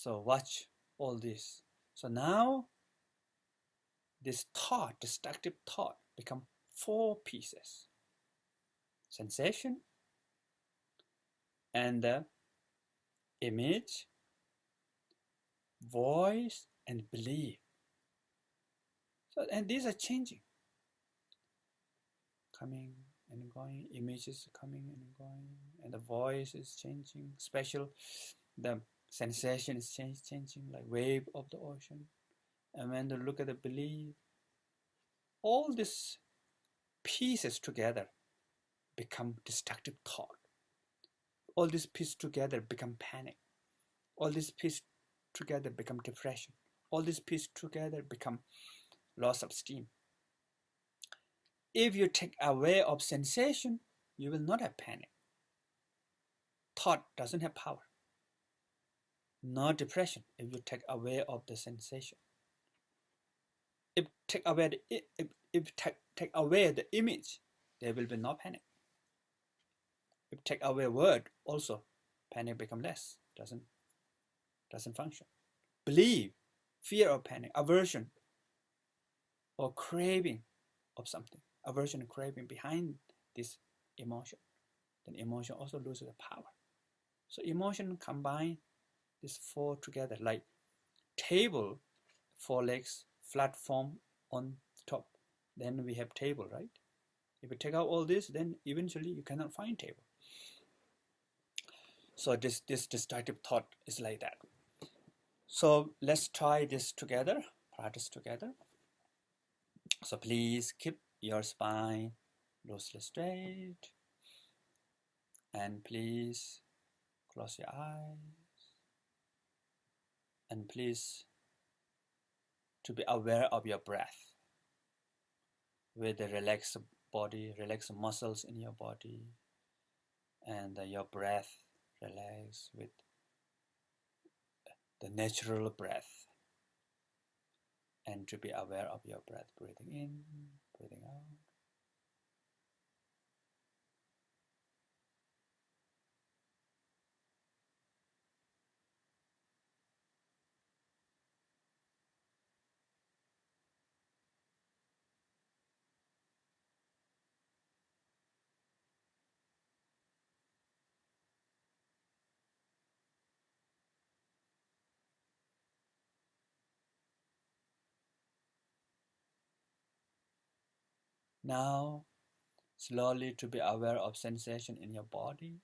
So watch all this. So now this thought, destructive thought, become 4 pieces: sensation and the image, voice, and belief. So, and these are changing, coming and going, images coming and going, and the voice is changing, special, the sensation is changing like wave of the ocean. And when you look at the belief, all these pieces together become destructive thought. All these pieces together become panic. All these pieces together become depression. All these pieces together become loss of esteem. If you take away of sensation, you will not have panic. Thought doesn't have power. No depression if you take away of the sensation. If take away take away the image, there will be no panic. If take away word, also panic become less. Doesn't function. Believe, fear or panic, aversion or craving of something, aversion and craving behind this emotion, then emotion also loses the power. So emotion combine these 4 together, like table, 4 legs, flat form on top. Then we have table, right? If you take out all this, then eventually you cannot find table. So this destructive thought is like that. So let's try this together, practice together. So please keep your spine loosely straight, and please close your eyes, and please to be aware of your breath with the relaxed body, relaxed muscles in your body, and your breath relax with the natural breath, and to be aware of your breath, breathing in, breathing out. Now slowly to be aware of sensation in your body.